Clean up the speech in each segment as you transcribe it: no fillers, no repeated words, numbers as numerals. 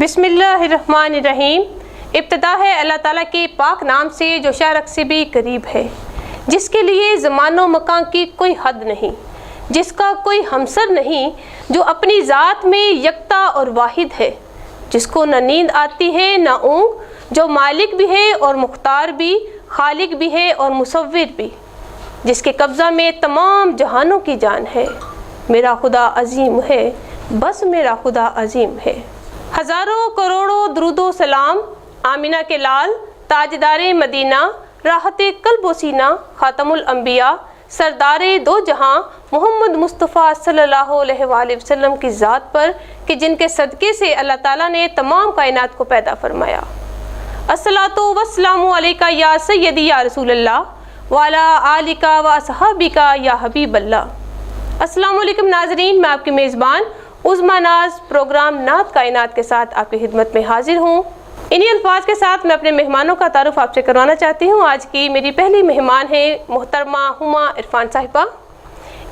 बिस्मिल्लाहिर्रहमानिर्रहीम। इब्तिदा है अल्लाह ताला के पाक नाम से जो शारक से भी करीब है, जिसके लिए ज़मानो मकान की कोई हद नहीं, जिसका कोई हमसर नहीं, जो अपनी ज़ात में यकता और वाहिद है, जिसको न नींद आती है न ऊँग, जो मालिक भी है और मुख्तार भी, खालिक भी है और मुसव्विर भी, जिसके कब्ज़ा में तमाम जहानों की जान है। मेरा खुदा अजीम है, बस मेरा खुदा अजीम है। हज़ारों करोड़ों दुरूदो सलाम आमिना के लाल, ताजदारे मदीना, राहते कल्ब व सीना, ख़ातमुल अंबिया, सरदारे दो जहां मोहम्मद मुस्तफ़ा सल्लल्लाहु अलैहि वसल्लम की ज़ात पर कि जिनके सदक़े से अल्लाह ताला ने तमाम कायनात को पैदा फरमाया। अस्सलातु वस्सलामु अलैका या सय्यदी या रसूलल्लाह व अला आलिका व असहाबिका या हबीबल्लाह। अस्सलामु अलैकुम नाज़रीन, मैं आपकी मेज़बान उज़्मा नाज प्रोग्राम नात कायनात के साथ आपकी खिदमत में हाजिर हूँ। इन्हीं अल्फाज के साथ मैं अपने मेहमानों का तारुफ आपसे करवाना चाहती हूँ। आज की मेरी पहली मेहमान है मोहतरमा हुमा इरफान साहिबा।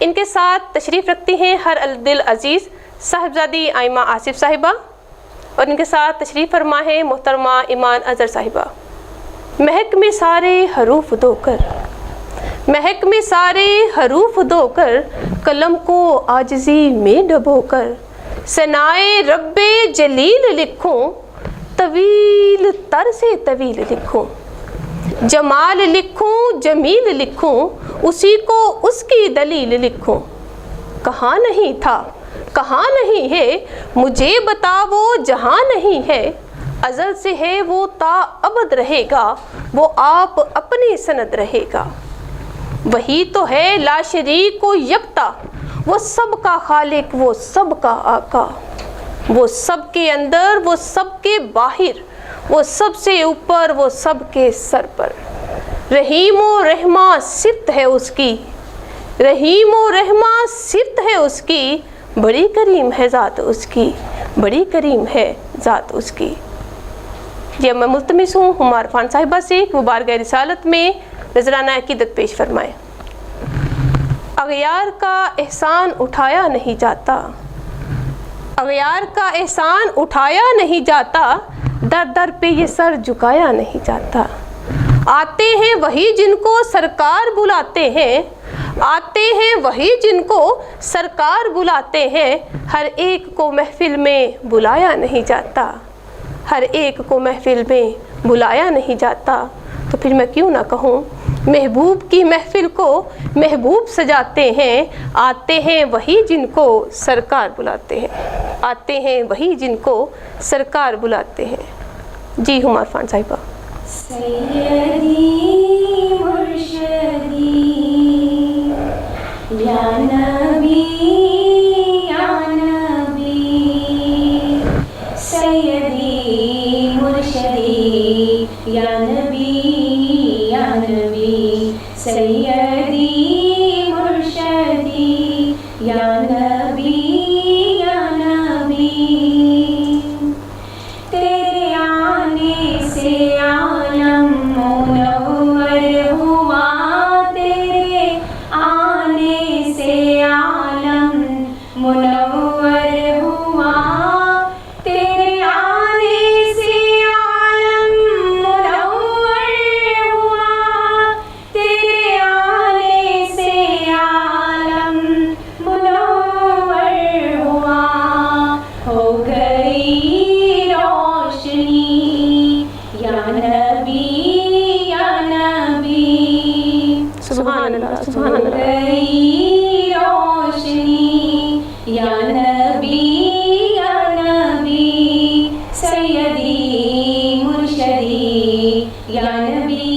इनके साथ तशरीफ़ रखती हैं हर दिल अज़ीज़ साहिबजादी आइमा आसिफ साहिबा, और इनके साथ तशरीफ़ फरमा है मोहतरमा ईमान अज़हर साहिबा। महक में सारे हरूफ दोकर, महक में सारे हरूफ दोकर, कलम को आजिज़ी में डबोकर, सनाए रब्बे जलील लिखूं, तवील तर से तवील लिखूं, जमाल लिखूं जमील लिखूं, उसी को उसकी दलील लिखूं। कहाँ नहीं था कहाँ नहीं है, मुझे बता वो जहाँ नहीं है, अज़ल से है वो ता अबद रहेगा, वो आप अपनी सनद रहेगा। वही तो है ला शरीक को यकता, वो सब का खालिक, वो सब का आका, वो सब के अंदर, वो सब के बाहिर, वो सबसे ऊपर, वो सब के सर पर। रहीम व रहमा सिफ़त है उसकी, रहीम व रहमा सिफ़त है उसकी, बड़ी करीम है ज़ात उसकी, बड़ी करीम है ज़ात उसकी। जी, मैं मुल्तमिस हूँ हुमा इरफान साहिबा से वो बारगाह रिसालत में नजराना अकीदत पेश फरमाए। अग़यार का एहसान उठाया नहीं जाता, अग़यार का एहसान उठाया नहीं जाता, दर दर पे ये सर झुकाया नहीं जाता। आते हैं वही जिनको सरकार बुलाते हैं, आते हैं वही जिनको सरकार बुलाते हैं, हर एक को महफिल में बुलाया नहीं जाता, हर एक को महफिल में बुलाया नहीं जाता। तो फिर मैं क्यों ना कहूँ, महबूब की महफिल को महबूब सजाते हैं, आते हैं वही जिनको सरकार बुलाते हैं, आते हैं वही जिनको सरकार बुलाते हैं। जी हुमा इरफान साहिबा। सैयदी मुर्शदी या नबी या नबी, सैयदी मुर्शदी या नबी या नबी, सैयदी मुर्शदी या नबी या नबी। तेरे आने से आलम मुनव्वर हुआ, तेरे आने से आलम मुनव्वर हुआ, तेरे आने से आलम मुनव्वर हुआ, तेरे आने से आलम मुनव्वर हुआ। हो गई रोशनी या नबी या नबी, सुभान अल्लाह सुभान हो अल्लाह। गई रोशनी या नबी या नबी, सैयदी मुर्शदी या नबी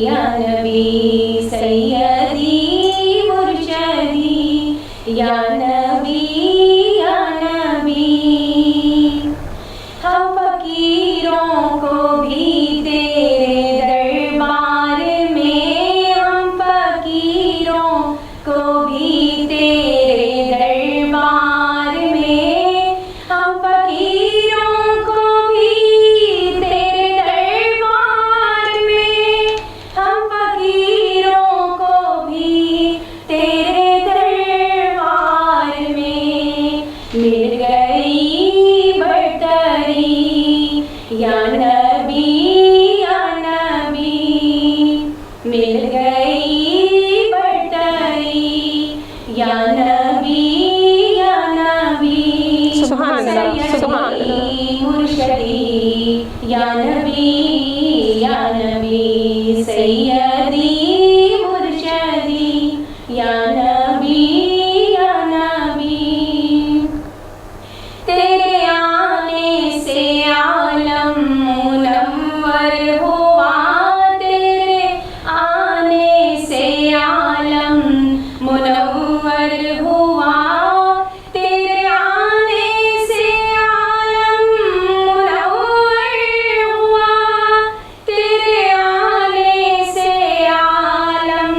या नबी, सैयदी मुर्शदी या नबी या नबी। हम फकीरों को भी तेरे दरबार में, हम फकीरों को भी तेरे दरबार में, हम फकीरों को भी तेरे दरबार में, हम फकीरों को भी तेरे दरबार में। नबी या नबी सुभान अल्लाह, सुभान अल्लाह। सैयदी मुर्शदी या नबी सैयदी मुर्शदी या नबी तेरे आने से आलम मुनव्वर हुआ तेरे आने से आलम मुनव्वर हुआ तेरे आने से आलम मुनव्वर हुआ तेरे आने से आलम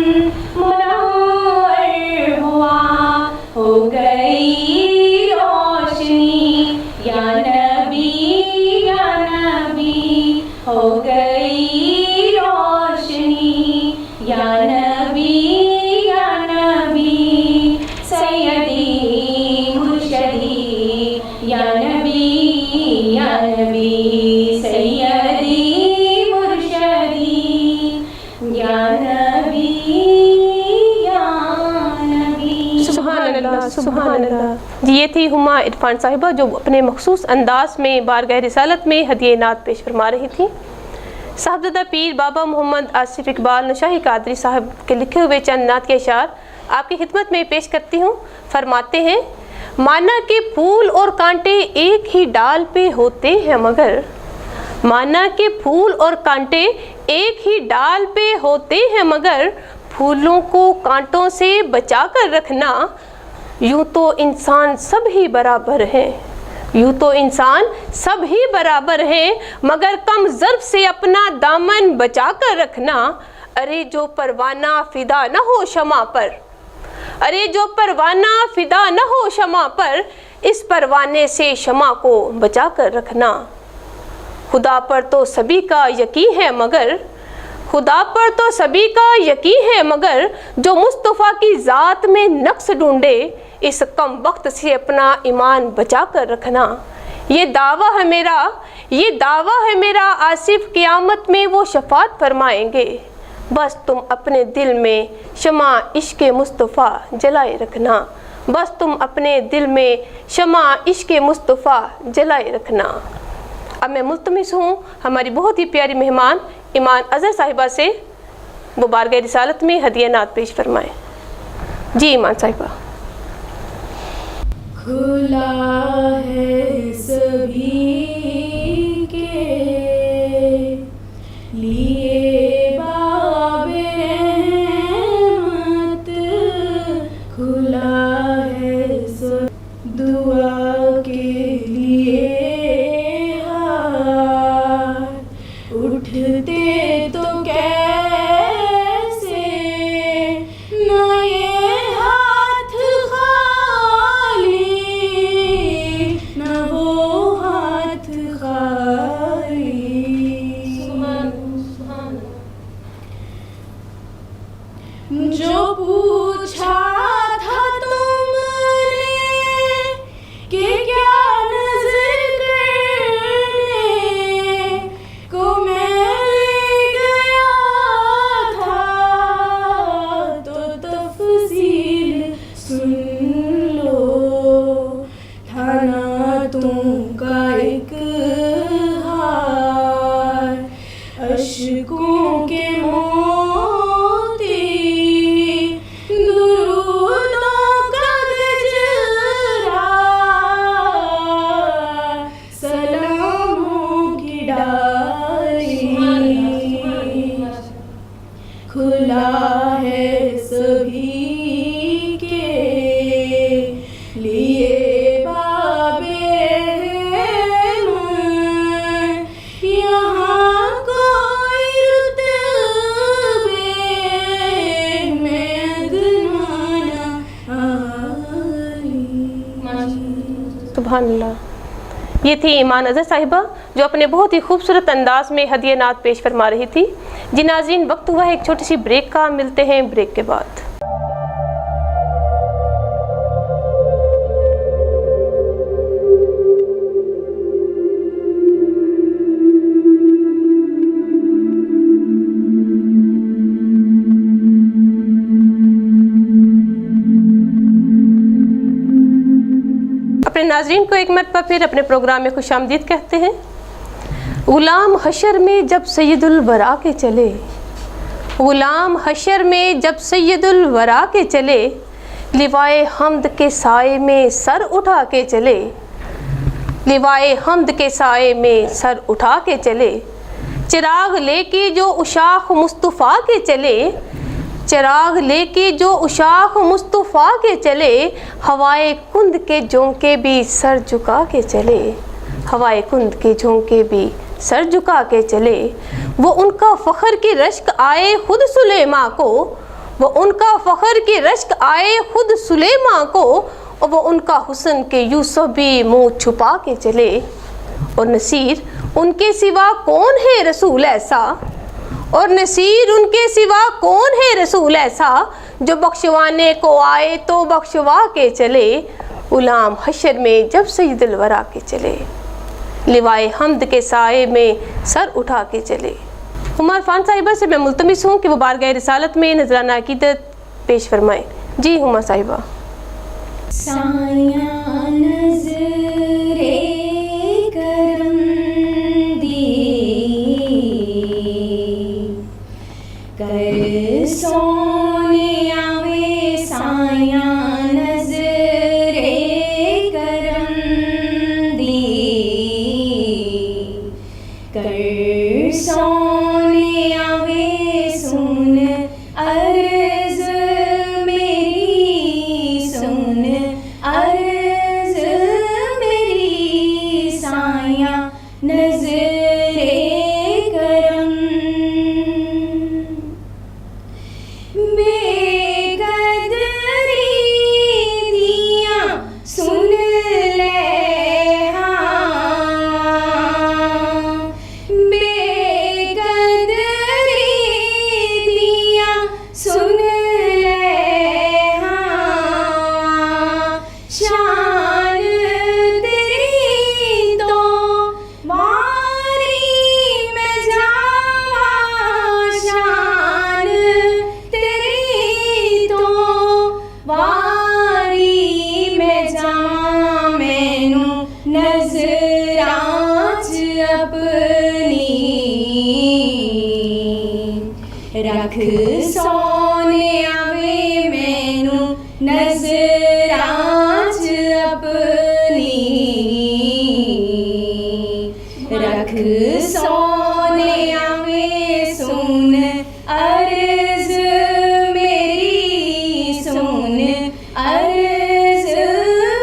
मुनव्वर हुआ हो गई रोशनी या नबी हो गई रोशनी या नबी सैयदी मुर्शदी या नबी सैयदी मुर्शदी या नबी सुभान अल्लाह, सुभान अल्लाह। जी, ये थी हुमा इरफान साहिबा जो अपने मखसूस अंदाज में बारगाह रिसालत में हदिये नात पेश फरमा रही थी। साहबजादा पीर बाबा मोहम्मद आसिफ इकबाल नशाही कादरी साहब के लिखे हुए चंद नात के अशार आपकी खिदमत में पेश करती हूँ। फरमाते हैं, माना के फूल और कांटे एक ही डाल पे होते हैं मगर, माना के फूल और कांटे एक ही डाल पे होते हैं मगर, फूलों को कांटों से बचा कर रखना, यूँ तो इंसान सब ही बराबर हैं, यूँ तो इंसान सब ही बराबर हैं, मगर कम ज़र्ब से अपना दामन बचा कर रखना। अरे जो परवाना फिदा न हो शमा पर, अरे जो परवाना फिदा न हो शमा पर, इस परवाने से शमा को बचा कर रखना। खुदा पर तो सभी का यकीन है मगर, खुदा पर तो सभी का यकीन है मगर, जो मुस्तफ़ा की ज़ात में नक्स ढूंढे, इस कम वक्त से अपना ईमान बचा कर रखना। ये दावा है मेरा, ये दावा है मेरा, आसिफ क़यामत में वो शफ़ात फरमाएंगे। बस तुम अपने दिल में शमा इश्क़ मुस्तफ़ा जलाए रखना, बस तुम अपने दिल में शमा इश्क़ मुस्तफ़ा जलाए रखना। अब मैं मुल्तमिस हूँ हमारी बहुत ही प्यारी मेहमान ईमान अज़हर साहिबा से, वो बारगाह रिसालत में हदिया नात पेश फरमाएँ। जी ईमान साहिबा। खुला है सभी के लिए बाबे रहमत, खुला है सब दुआ के लिए हाथ, उठते तो कैसे नए हाथ खाली, न वो हाथ खाली। जो पूछा था तुमने कि क्या नजर करने को मैं ले गया था, तो तफसील सुन लो, था ना तुमका एक हार, अश्कों के मोती दुरूदों का गजरा, सलामों की डाली। खुला है सभी के लिए बाबे रहमत, यहाँ कोई रुतबे में अदना ना आली। सुभान अल्लाह। ये थी ईमान अज़हर साहिबा जो अपने बहुत ही खूबसूरत अंदाज में हदिया नात पेश फरमा रही थी। जी नाज़रीन, वक्त हुआ है एक छोटी सी ब्रेक का, मिलते हैं ब्रेक के बाद। अपने नाज़रीन को एक मरतबा फिर अपने प्रोग्राम में खुशामदीद कहते हैं। गुलाम हशर में जब सैयदुल वरा के चले, गुलाम हशर में जब सैयदुल वरा के चले, लिवाए हम्द के साए में सर उठा के चले, लिवाए हम्द के साए में सर उठा के चले, चिराग लेके जो उशाख मुस्तफ़ा के चले, चिराग लेके जो उशाख मुस्तफ़ा के चले, हवाए कुंद के झोंके भी सर झुका के चले, हवाए कुंद के झोंके भी सर झुका के चले। वो उनका फ़ख्र की रश्क आए खुद सुलेमा को, वो उनका फ़ख्र की रश्क आए खुद सुलेमा को, और वो उनका हुस्न के यूसुफ भी मुँह छुपा के चले। और नसीर उनके सिवा कौन है रसूल ऐसा, और नसीर उनके सिवा कौन है रसूल ऐसा, जो बख्शवाने को आए तो बख्शवा के चले, गुलाम हशर में जब सैयदुल वरा के चले, लिवाए हम्द के साए में सर उठा के चले। हुमा अरफान साहिबा से मैं मुल्तमिस हूँ कि वो बारगाह रिसालत में नजराना अकीदत पेश फरमाएँ। जी हुमा साहिबा। साया नज़रे करम दी, कर सोने आवे साया नज़रे करम दी, कर सोने आवे सुन अर्ज़ मेरी, सुन अर्ज़ मेरी, साया नज़रे करम। बेकदरी दिया सुन ले हाँ, बेकदरी दिया सुन ले हाँ, शान तेरी तो मारी मैं जावा, शान तेरी तो वारी मैं जावा, मैनू नज़रां च अपनी रख सोने आवे, मैनू नज़रां च अपनी रख सोने आवे, सुन अर्ज़ मेरी, सुन अर्ज़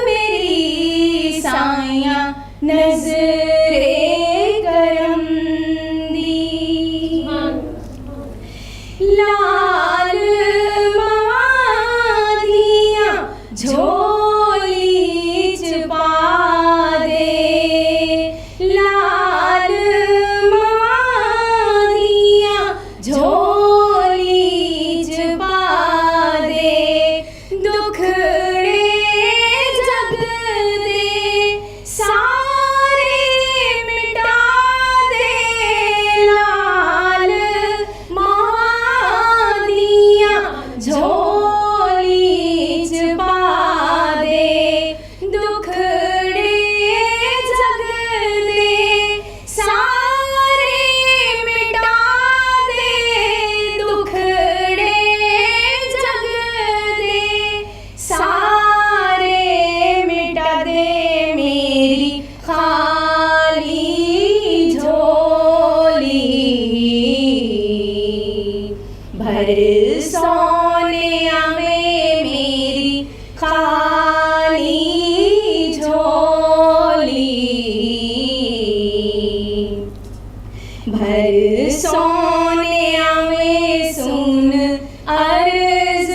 मेरी, साया नज़रे करम दी। लाल मादिया झोली च पा दे, लाल मादिया झोली च पा दे, दुखड़े जग दे सारे मिटा दे, लाल मादिया झोली च पा दे, दुखड़े जग दे सारे मिटा दे, दुखड़े जग दे सारे मिटा दे, मेरी खाली झोली भर सोने आवे, मेरी खाली झोली भर सोने आवे, सुन अर्ज़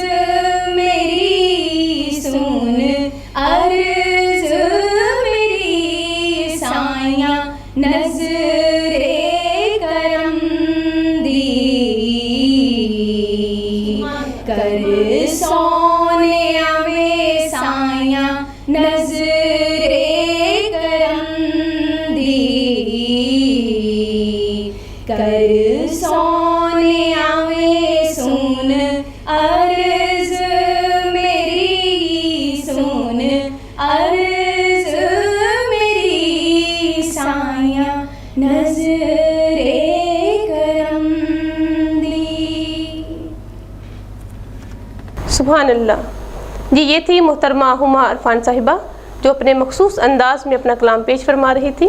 मेरी, सुन अर्ज़ मेरी, साया नज़रे करम दी, कर सोने आवे साया नज़रे करम दी, कर सोने आवे, सुन अर्ज़ मेरी, सुन अर्ज़ सुभान अल्लाह। जी, ये थी मोहतरमा हुमा अरफान साहिबा जो अपने मखसूस अंदाज में अपना कलाम पेश फरमा रही थी।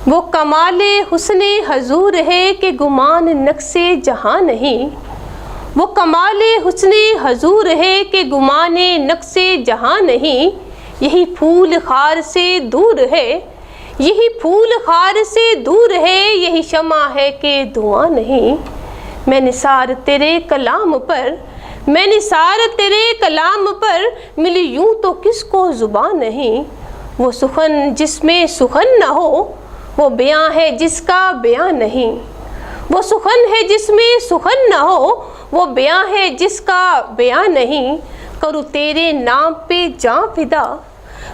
वो कमाले हुस्ने हजूर है कि गुमान नक्शे जहाँ नहीं, वो कमाले हुस्ने हजूर है कि गुमाने नक्शे जहाँ नहीं, यही फूल खार से दूर है, यही फूल खार से दूर है, यही शमा है कि धुआं नहीं। मैं निसार तेरे कलाम पर, मैं निसार तेरे कलाम पर, मिली यूं तो किसको जुबान नहीं। वो सुखन जिसमें सुखन न हो, वो बयां है जिसका बयां नहीं। वो सुखन है जिसमें सुखन न हो, वो बयां है जिसका बयां नहीं। करूँ तेरे नाम पे जां फिदा,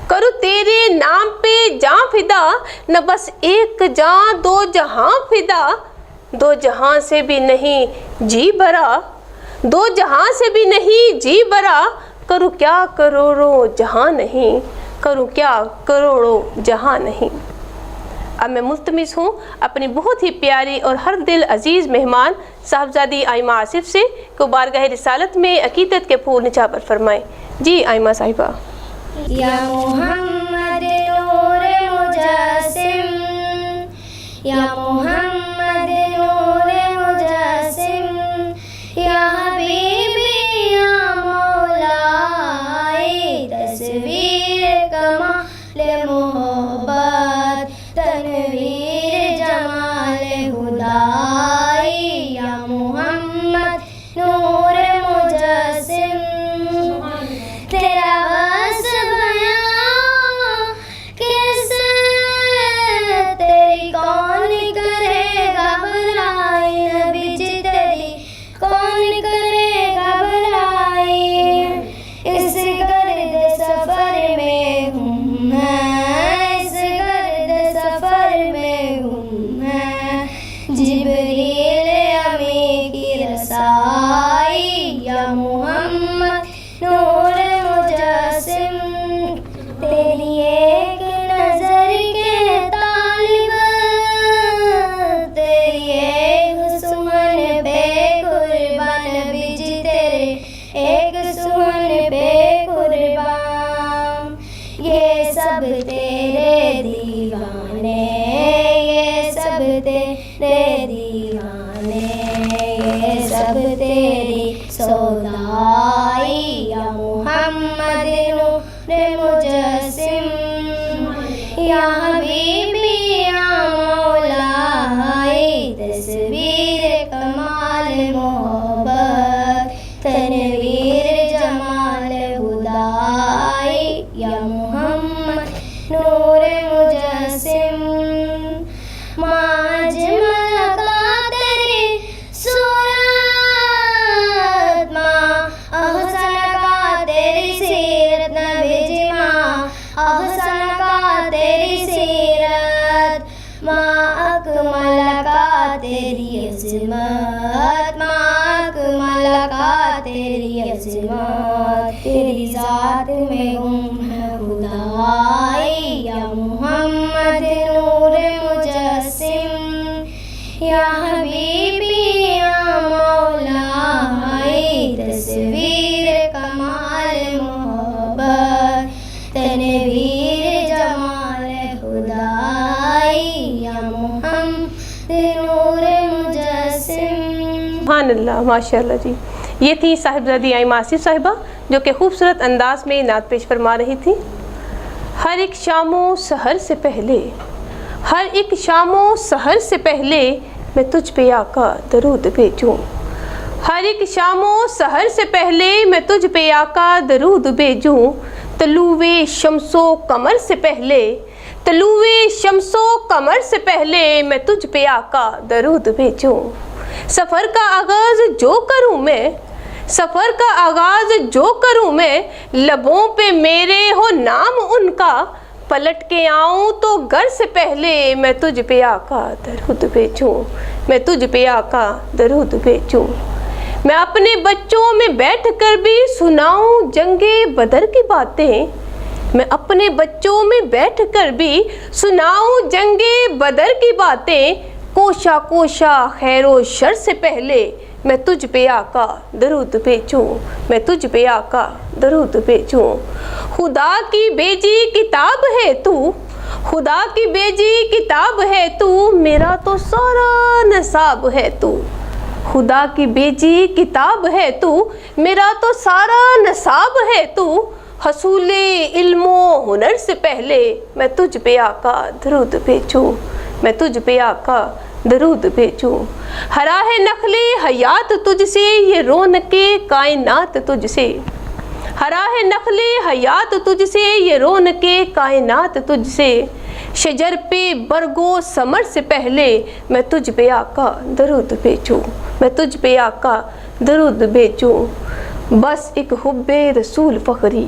करूँ तेरे नाम पे जां फिदा, न बस एक जां दो जहां फिदा, दो जहां से भी नहीं जी भरा, दो जहां से भी नहीं जी भरा। करूँ क्या करोड़ों जहां नहीं, करूँ क्या करोड़ों जहां नहीं। अब मैं मुल्तमिस हूँ अपनी बहुत ही प्यारी और हर दिल अजीज़ मेहमान साहबजादी आइमा आसिफ से को बारगाह रिसालत में अकीदत के फूल निछावर फरमाएं। जी आइमा साहिबा। या मोहम्मद नूर मुजस्सिम, या मोहम्मद नूर मुजस्सिम, या हबीबी या मौलाए, तस्वीर कमाल मोहब्बत, तनवीर जमाल हुदाई, या मोहम्मद नूर मुजस्सिम। तेरा बस बयां किस, तेरी कौन करेगा बुराई, नबी जी तेरी कौन करेगा बुराई। इस गर्द सफर में हूँ मैं, इस गर्द सफर में हूँ मैं, जिब्रील अमी की रसाई, या मोहम्मद नूर मुजस्सिम। तेरी एक नजर के तालिब, तेरी एक सुमन पे कुर्बान, नबी जी तेरे एक सुमन पे कुर्बान। ये सब तेरे दीवाने, ये सब तेरे दीवाने, ये सब तेरी सौदाई, या मोहम्मद नूर मुजस्सिम, या हबीबी या मौलाए, तस्वीर कमाल मोहब्बत, तनवीर जमाल हुदाई, या मोहम्मद नूर मुजस्सिम। माज मलका तेरी सूरत, माँ अहसन का तेरी सीरत, नबी जी माँ अहसन का तेरी सीरत, माँ अकमल का तेरी अज़मत, माँ अकमल का तेरी अज़मत। तेरी ज़ात में गुम है खुदाई, या मोहम्मद नूर मुजस्सिम, या हबीबी या मौलाए, तस्वीर कमाल मोहब्बत, तनवीर जमाल खुदाई, या मोहम्मद नूर मुजस्सिम। सुभान अल्लाह, माशाअल्लाह। जी, ये थी साहिबजादी आइमा आसिफ साहिबा जो कि खूबसूरत अंदाज में नात पेश फरमा रही थी। हर एक शामों सहर से पहले, हर एक शामों सहर से पहले, मैं तुझ पे आका दरूद भेजूं। हर एक शामों सहर से पहले मैं तुझ पे आका दरूद भेजूं। तलुवे शम्सो कमर से पहले, तलुवे शम्सो कमर से पहले मैं तुझ पे आका दरूद भेजूं। सफ़र का आगाज़ जो करूं मैं, सफ़र का आगाज़ जो करूं मैं, लबों पे मेरे हो नाम उनका, पलट के आऊं तो घर से पहले मैं तुझ पे आका दरूद भेजूं। मैं तुझ पे आका दरूद भेजूं। मैं अपने बच्चों में बैठ कर भी सुनाऊं जंगे बदर की बातें, मैं अपने बच्चों में बैठ कर भी सुनाऊं जंगे बदर की बातें। कोशा कोशा खैरो शर से पहले मैं तुझ पे आका दरूद भेजूं, मैं तुझ पे आका दरूद भेजूं। खुदा की भेजी किताब है तू, खुदा की भेजी किताब है तू, मेरा तो सारा नसाब है तू। खुदा की भेजी किताब है तू, मेरा तो सारा नसाब है तू। हसूले इल्मो हुनर से पहले मैं तुझ पे आका दरूद भेजूं, मैं तुझ पे आका दरूद भेजूं। हरा है नखले हयात तुझसे, ये रौनके कायनात तुझसे। हरा है नखले हयात तुझसे, ये रौनके कायनात तुझसे। शजर पे बरगो समर से पहले मैं तुझ पे आका दरूद भेजूं, मैं तुझ पे आका दरूद भेजूं। बस एक हुब्बे रसूल फखरी,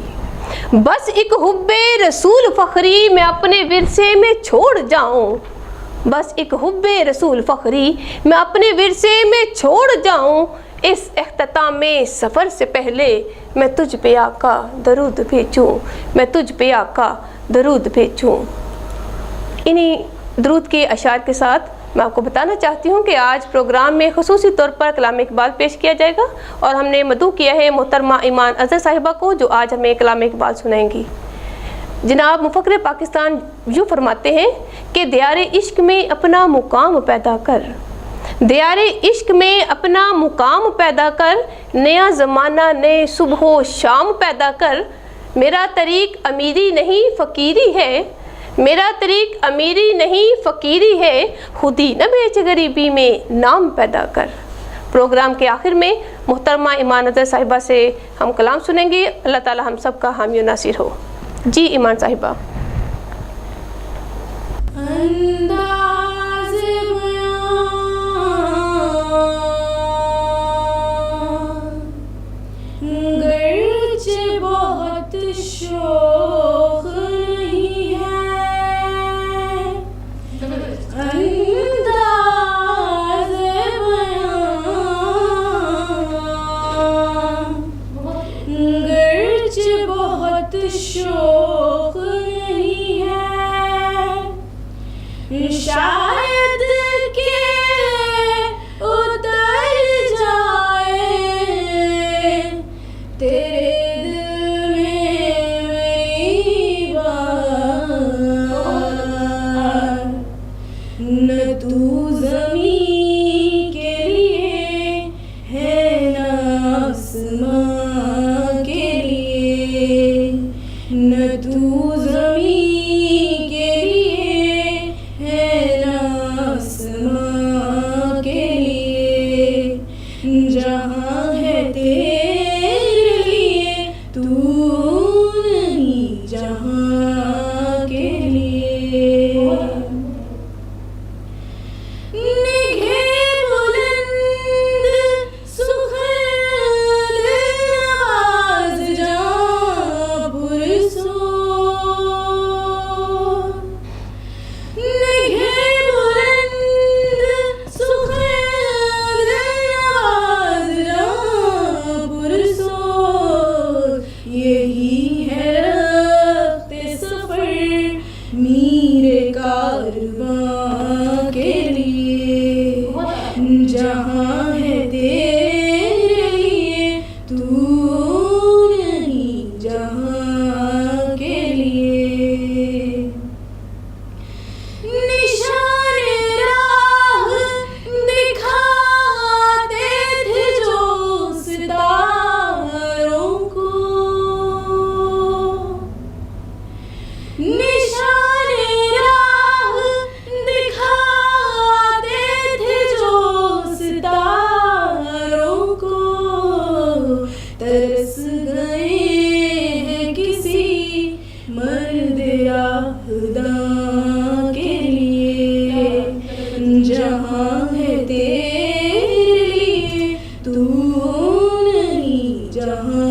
बस एक हुब्बे रसूल फखरी, मैं अपने विरसे में छोड़ जाऊं। बस एक हुब्बे रसूल फखरी, मैं अपने विरसे में छोड़ जाऊं। इस इख्तितामे सफ़र से पहले मैं तुझ पे आका दरूद भेजूं, मैं तुझ पे आका दरूद भेजूं। इन्हीं दरूद के अशार के साथ मैं आपको बताना चाहती हूँ कि आज प्रोग्राम में ख़ुसूसी तौर पर कलाम इकबाल पेश किया जाएगा और हमने मदू किया है मोहतरमा ईमान अज़हर साहिबा को, जो आज हमें कलाम इकबाल सुनाएंगी। जनाब मुफक्र पाकिस्तान यूँ फरमाते हैं कि दियारे इश्क में अपना मुकाम पैदा कर, दियारे इश्क में अपना मुकाम पैदा कर, नया ज़माना नए सुबह शाम पैदा कर। मेरा तरीक़ अमीरी नहीं फ़कीरी है, मेरा तरीक़ अमीरी नहीं फ़कीरी है, खुद ही न बेच गरीबी में नाम पैदा कर। प्रोग्राम के आखिर में मोहतरमा ईमान अज़हर साहिबा से हम कलाम सुनेंगे। अल्लाह ताला हम सब का हामी नासिर हो। जी ईमान साहिबा। बहुत शौक नहीं है, अंदाज़ बयां गर्च बहुत शौक नहीं है। शायद के उतर जाए तेरे तू ज़मीं के लिए है न आसमां के लिए, न तू ज़मीं के लिए है न आसमां के लिए। जहाँ है तेरे लिए तू नहीं जहाँ के लिए। जहाँ है तेरे लिए तू नहीं जहाँ के लिए। निशाने राह दिखाते थे जो सितारों को, निशाने राह दिखाते थे जो सितारों को। तरस गए हैं किसी मर्द राहदा के लिए। जहाँ है तेरे लिए तू नहीं जहाँ